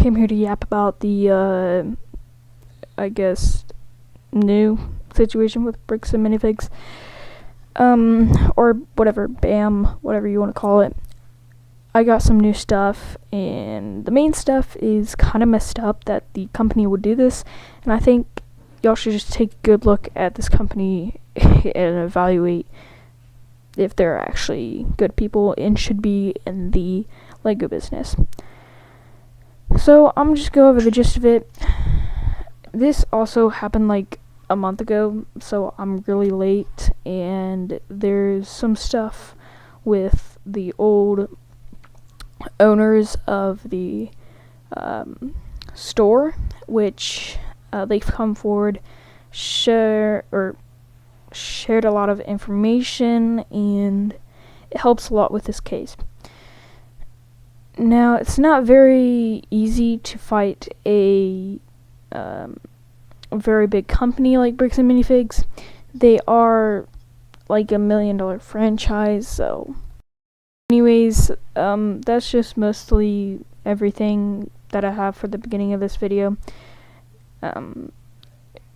came here to yap about the, I guess, new situation with bricks and minifigs. Or whatever, BAM, whatever you want to call it. I got some new stuff, and the main stuff is kind of messed up that the company would do this, and I think y'all should just take a good look at this company and evaluate if they're actually good people and should be in the Lego business. So I'm just go over the gist of it. This also happened like a month ago, so I'm really late, and there's some stuff with the old owners of the store, which they've come forward, shared a lot of information, and it helps a lot with this case. Now, it's not very easy to fight a very big company like Bricks and Minifigs. They are like $1 million franchise, so anyways, that's just mostly everything that I have for the beginning of this video.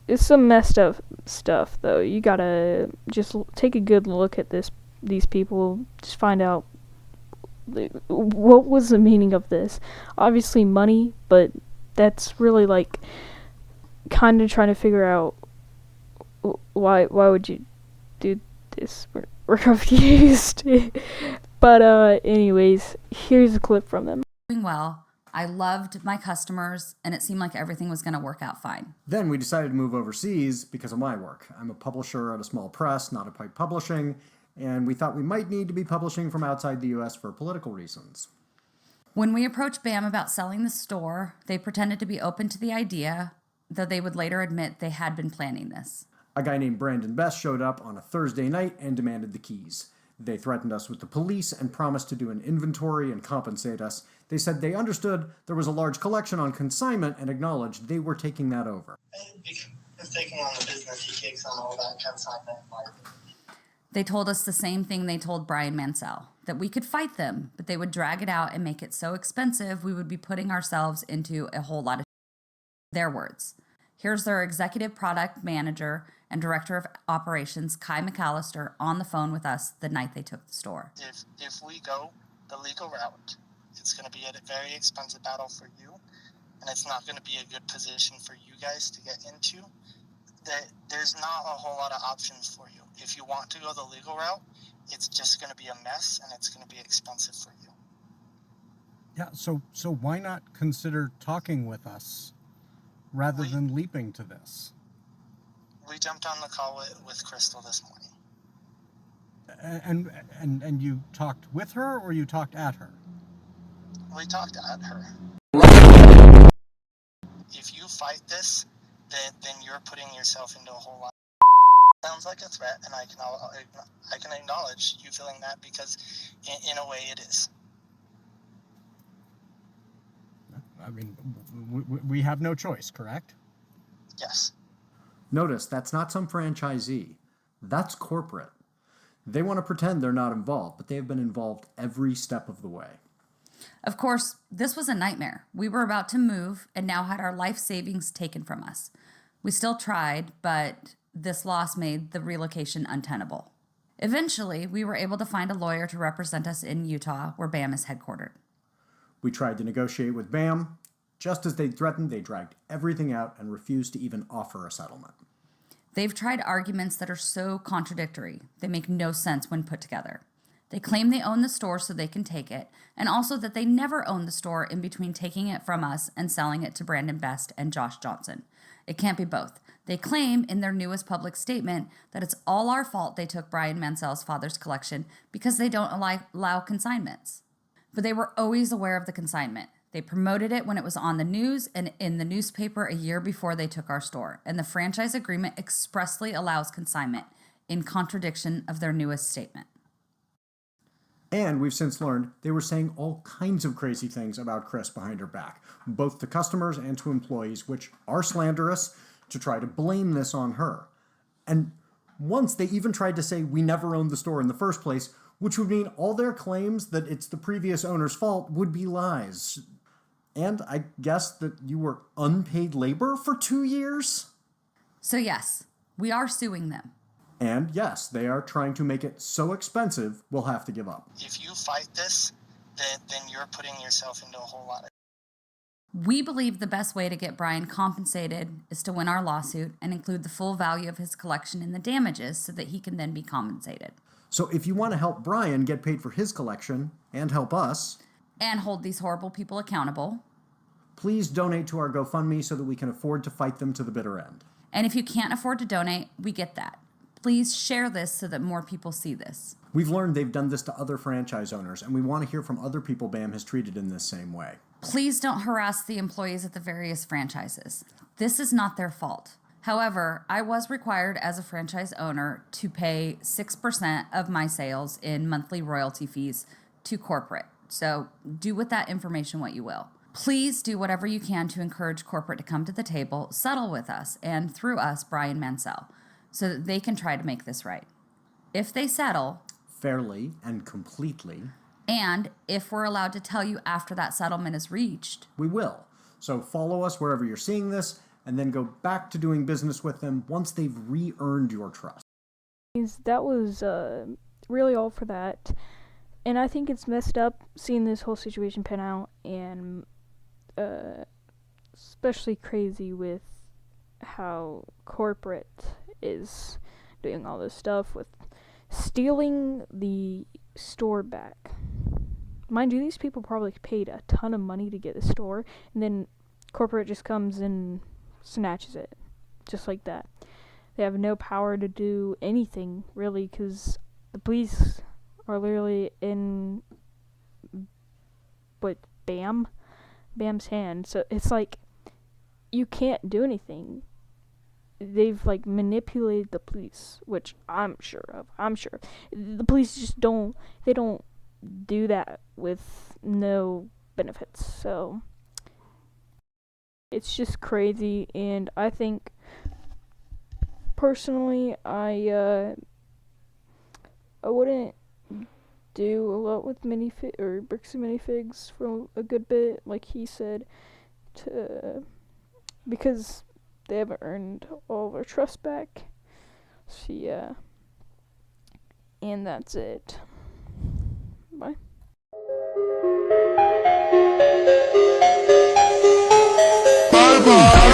It's some messed up stuff, though. You gotta just take a good look at these people, just find out what was the meaning of this. Obviously money, but that's really like kind of trying to figure out why would you do this. We're confused. But anyways, here's a clip from them. Doing well. I loved my customers, and it seemed like everything was going to work out fine. Then we decided to move overseas because of my work. I'm a publisher at a small press, not a pipe publishing, and we thought we might need to be publishing from outside the US for political reasons. When we approached BAM about selling the store, they pretended to be open to the idea, though they would later admit they had been planning this. A guy named Brandon Best showed up on a Thursday night and demanded the keys. They threatened us with the police and promised to do an inventory and compensate us. They said they understood there was a large collection on consignment and acknowledged they were taking that over. He's taking on the business, he takes on all that consignment. They told us the same thing they told Brian Mansell, that we could fight them, but they would drag it out and make it so expensive we would be putting ourselves into a whole lot of their words. Here's their executive product manager and director of operations, Kai McAllister, on the phone with us the night they took the store. If we go the legal route, it's going to be a very expensive battle for you, and it's not going to be a good position for you guys to get into. There's not a whole lot of options for you. If you want to go the legal route, it's just going to be a mess, and it's going to be expensive for you. Yeah, so why not consider talking with us rather than leaping to this? We jumped on the call with Crystal this morning. And you talked with her, or you talked at her? We talked at her. If you fight this, then you're putting yourself into a whole lot. Sounds like a threat, and I can acknowledge you feeling that because in a way it is. I mean, we have no choice, correct? Yes. Notice, that's not some franchisee. That's corporate. They want to pretend they're not involved, but they have been involved every step of the way. Of course, this was a nightmare. We were about to move and now had our life savings taken from us. We still tried, but this loss made the relocation untenable. Eventually, we were able to find a lawyer to represent us in Utah, where BAM is headquartered. We tried to negotiate with BAM. Just as they threatened, they dragged everything out and refused to even offer a settlement. They've tried arguments that are so contradictory, they make no sense when put together. They claim they own the store so they can take it, and also that they never owned the store in between taking it from us and selling it to Brandon Best and Josh Johnson. It can't be both. They claim in their newest public statement that it's all our fault they took Brian Mansell's father's collection because they don't allow consignments. But they were always aware of the consignment. They promoted it when it was on the news and in the newspaper a year before they took our store, and the franchise agreement expressly allows consignment, in contradiction of their newest statement. And we've since learned they were saying all kinds of crazy things about Chris behind her back, both to customers and to employees, which are slanderous, to try to blame this on her. And once they even tried to say we never owned the store in the first place, which would mean all their claims that it's the previous owner's fault would be lies. And I guess that you were unpaid labor for 2 years? So yes, we are suing them. And yes, they are trying to make it so expensive, we'll have to give up. If you fight this, then you're putting yourself into a whole lot of... We believe the best way to get Brian compensated is to win our lawsuit and include the full value of his collection in the damages so that he can then be compensated. So if you want to help Brian get paid for his collection and help us, and hold these horrible people accountable, please donate to our GoFundMe so that we can afford to fight them to the bitter end. and if you can't afford to donate, we get that. Please share this so that more people see this. We've learned they've done this to other franchise owners, and we want to hear from other people BAM has treated in this same way. Please don't harass the employees at the various franchises. This is not their fault. However, I was required as a franchise owner to pay 6% of my sales in monthly royalty fees to corporate. So do with that information what you will. Please do whatever you can to encourage corporate to come to the table, settle with us, and through us, Brian Mansell, so that they can try to make this right. If they settle, fairly and completely, and if we're allowed to tell you after that settlement is reached, we will. So follow us wherever you're seeing this, and then go back to doing business with them once they've re-earned your trust. That was really all for that. And I think it's messed up seeing this whole situation pan out, and especially crazy with how corporate is doing all this stuff with stealing the store back. Mind you, these people probably paid a ton of money to get the store, and then corporate just comes and snatches it, just like that. They have no power to do anything, really, because the police are literally in Bam's hand. So it's like, you can't do anything. They've manipulated the police, which I'm sure of. The police just don't do that with no benefits. So it's just crazy, and I think personally I wouldn't do a lot with bricks and minifigs for a good bit, like he said, because they haven't earned all of our trust back. So yeah, and that's it. Bye. Bye bye.